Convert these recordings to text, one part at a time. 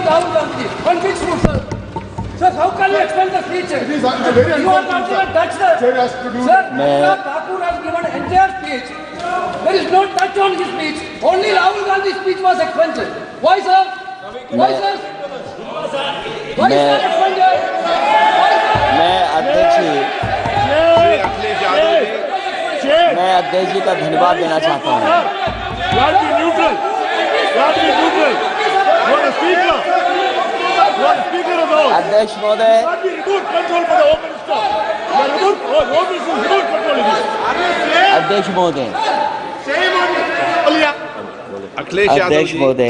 Rahul Gandhi. On which food, sir? Sir, how can you explain the speech? It is very You are not even touched the... Chair has to do... Sir, Anurag Thakur has given an entire speech. There is no touch on his speech. Only Rahul Gandhi's speech was expunged. Why, sir? Why, sir? Why is that expunged? मैं अध्यक्ष जी का धन्यवाद देना चाहता हूँ। अध्यक्ष महोदय, अध्यक्ष महोदय, अध्यक्ष महोदय,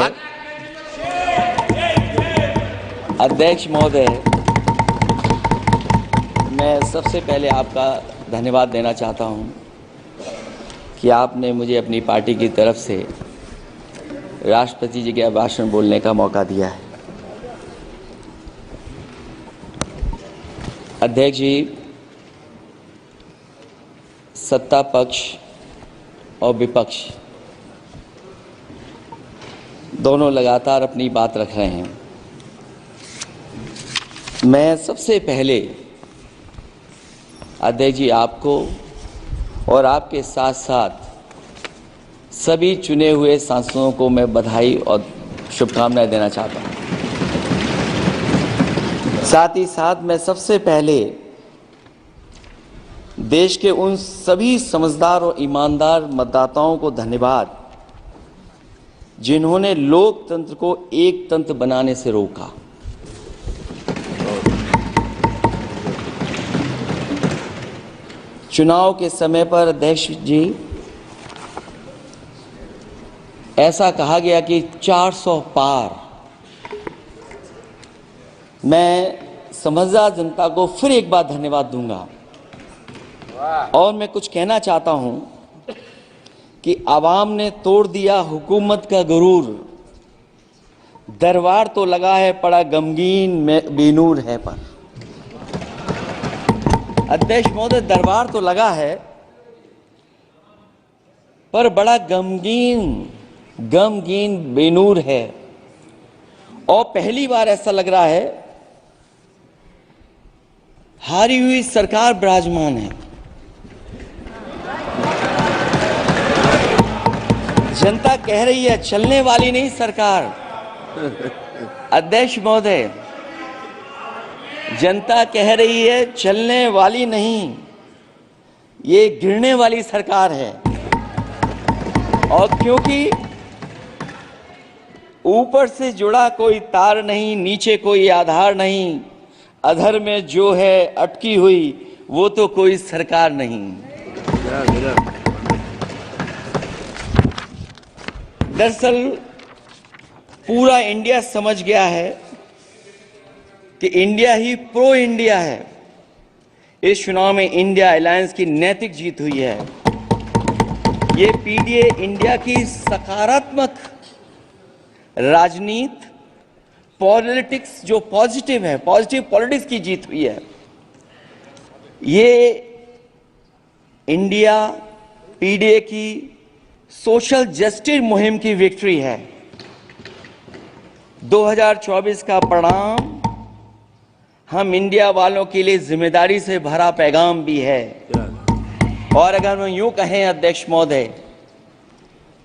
अध्यक्ष महोदय, मैं सबसे पहले आपका धन्यवाद देना चाहता हूं कि आपने मुझे अपनी पार्टी की तरफ से राष्ट्रपति जी के भाषण बोलने का मौका दिया है। अध्यक्ष जी, सत्ता पक्ष और विपक्ष दोनों लगातार अपनी बात रख रहे हैं। मैं सबसे पहले अध्यक्ष जी आपको और आपके साथ साथ सभी चुने हुए सांसदों को मैं बधाई और शुभकामनाएं देना चाहता हूं। साथ ही साथ मैं सबसे पहले देश के उन सभी समझदार और ईमानदार मतदाताओं को धन्यवाद जिन्होंने लोकतंत्र को एक तंत्र बनाने से रोका। चुनाव के समय पर अध्यक्ष जी ऐसा कहा गया कि 400 पार। मैं समझदार जनता को फिर एक बार धन्यवाद दूंगा और मैं कुछ कहना चाहता हूं कि आवाम ने तोड़ दिया हुकूमत का गुरूर, दरबार तो लगा है पड़ा गमगीन में बेनूर है पर। अध्यक्ष महोदय, दरबार तो लगा है पर बड़ा गमगीन बेनूर है और पहली बार ऐसा लग रहा है हारी हुई सरकार विराजमान है। जनता कह रही है चलने वाली नहीं सरकार। अध्यक्ष महोदय, जनता कह रही है चलने वाली नहीं, ये गिरने वाली सरकार है। और क्योंकि ऊपर से जुड़ा कोई तार नहीं, नीचे कोई आधार नहीं, अधर में जो है अटकी हुई वो तो कोई सरकार नहीं। दरअसल पूरा इंडिया समझ गया है कि इंडिया ही प्रो इंडिया है। इस चुनाव में इंडिया अलायंस की नैतिक जीत हुई है। ये पीडीए इंडिया की सकारात्मक राजनीति, पॉलिटिक्स जो पॉजिटिव है, पॉजिटिव पॉलिटिक्स की जीत हुई है। ये इंडिया पीडीए की सोशल जस्टिस मुहिम की विक्ट्री है। 2024 का परिणाम हम इंडिया वालों के लिए जिम्मेदारी से भरा पैगाम भी है। और अगर हम यूं कहें अध्यक्ष महोदय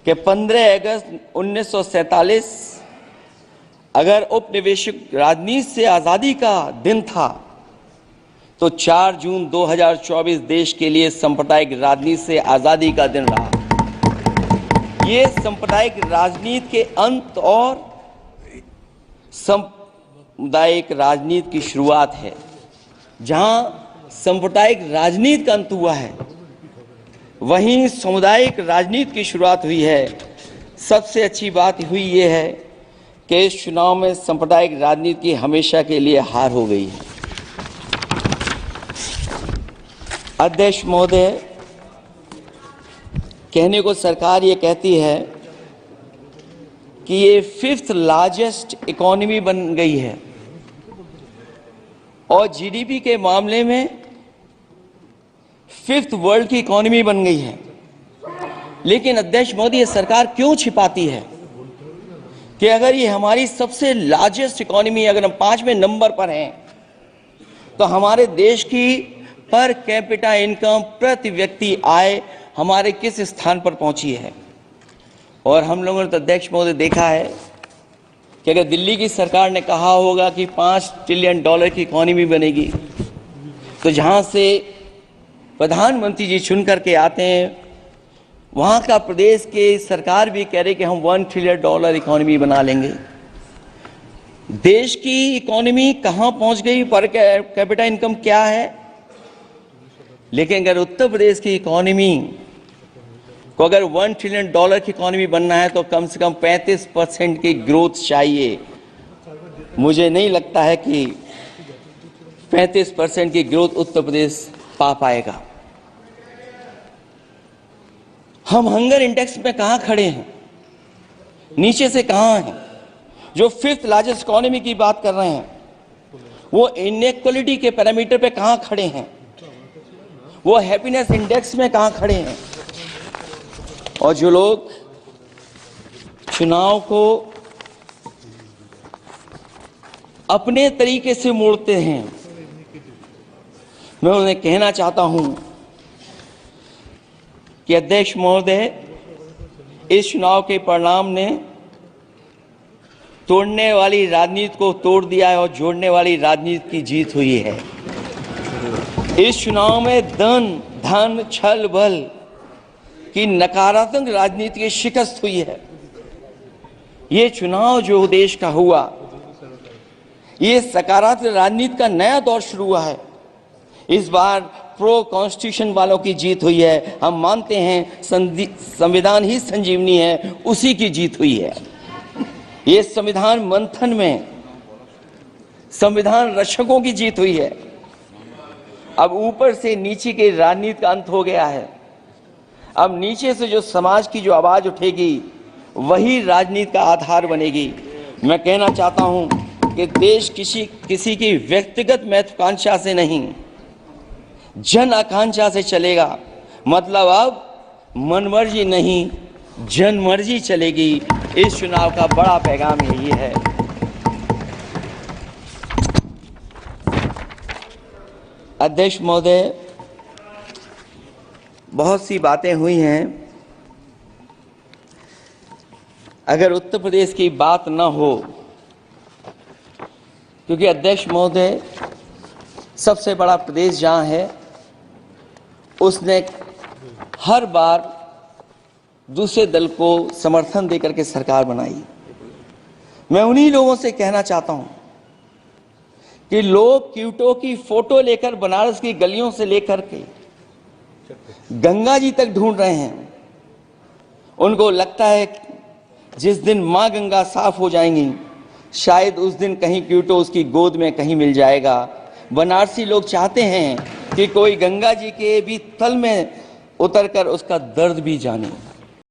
कि 15 अगस्त 1947 अगर उपनिवेशिक राजनीति से आज़ादी का दिन था तो 4 जून 2024 देश के लिए सांप्रदायिक राजनीति से आज़ादी का दिन रहा। ये सांप्रदायिक राजनीति के अंत और सामुदायिक राजनीति की शुरुआत है। जहां सांप्रदायिक राजनीति का अंत हुआ है वहीं सामुदायिक राजनीति की शुरुआत हुई है। सबसे अच्छी बात हुई ये है कि इस चुनाव में सांप्रदायिक राजनीति की हमेशा के लिए हार हो गई है। अध्यक्ष महोदय, कहने को सरकार ये कहती है कि ये 5th लार्जेस्ट इकोनॉमी बन गई है और जीडीपी के मामले में 5th वर्ल्ड की इकोनॉमी बन गई है। लेकिन अध्यक्ष मोदी, ये सरकार क्यों छिपाती है कि अगर ये हमारी सबसे लार्जेस्ट इकोनॉमी, अगर हम 5वें नंबर पर हैं, तो हमारे देश की पर कैपिटा इनकम, प्रति व्यक्ति आय हमारे किस स्थान पर पहुंची है। और हम लोगों ने तो अध्यक्ष महोदय देखा है कि अगर दिल्ली की सरकार ने कहा होगा कि $5 ट्रिलियन की इकोनॉमी बनेगी, तो जहां से प्रधानमंत्री जी चुन करके आते हैं, वहां का प्रदेश के सरकार भी कह रही कि हम $1 ट्रिलियन इकोनॉमी बना लेंगे। देश की इकोनॉमी कहां पहुंच गई, पर कैपिटा इनकम क्या है। लेकिन अगर उत्तर प्रदेश की इकोनॉमी को अगर $1 ट्रिलियन की इकोनॉमी बनना है, तो कम से कम 35% की ग्रोथ चाहिए। मुझे नहीं लगता है कि 35% की ग्रोथ उत्तर प्रदेश पा पाएगा। हम हंगर इंडेक्स में कहां खड़े हैं, नीचे से कहां हैं। जो 5th लार्जेस्ट इकोनॉमी की बात कर रहे हैं, वो इनइक्वालिटी के पैरामीटर पे कहां खड़े हैं, वो हैप्पीनेस इंडेक्स में कहां खड़े हैं। और जो लोग चुनाव को अपने तरीके से मोड़ते हैं, मैं उन्हें कहना चाहता हूं कि अध्यक्ष महोदय, इस चुनाव के परिणाम ने तोड़ने वाली राजनीति को तोड़ दिया है और जोड़ने वाली राजनीति की जीत हुई है। इस चुनाव में धन छल बल की नकारात्मक राजनीति की शिकस्त हुई है। ये चुनाव जो देश का हुआ, ये सकारात्मक राजनीति का नया दौर शुरू हुआ है। इस बार प्रो कॉन्स्टिट्यूशन वालों की जीत हुई है। हम मानते हैं संविधान ही संजीवनी है, उसी की जीत हुई है। ये संविधान मंथन में संविधान रक्षकों की जीत हुई है। अब ऊपर से नीचे की राजनीति का अंत हो गया है। अब नीचे से जो समाज की जो आवाज उठेगी, वही राजनीति का आधार बनेगी। मैं कहना चाहता हूं कि देश किसी की व्यक्तिगत महत्वाकांक्षा से नहीं, जन आकांक्षा से चलेगा। मतलब अब मनमर्जी नहीं, जनमर्जी चलेगी। इस चुनाव का बड़ा पैगाम यही है। अध्यक्ष महोदय, बहुत सी बातें हुई हैं। अगर उत्तर प्रदेश की बात न हो, क्योंकि अध्यक्ष महोदय सबसे बड़ा प्रदेश जहां है, उसने हर बार दूसरे दल को समर्थन देकर के सरकार बनाई। मैं उन्हीं लोगों से कहना चाहता हूं कि लोग क्यूटो की फोटो लेकर बनारस की गलियों से लेकर के गंगा जी तक ढूंढ रहे हैं। उनको लगता है जिस दिन मां गंगा साफ हो जाएंगी, शायद उस दिन कहीं क्यूटो उसकी गोद में कहीं मिल जाएगा। बनारसी लोग चाहते हैं कि कोई गंगा जी के भी तल में उतरकर उसका दर्द भी जाने।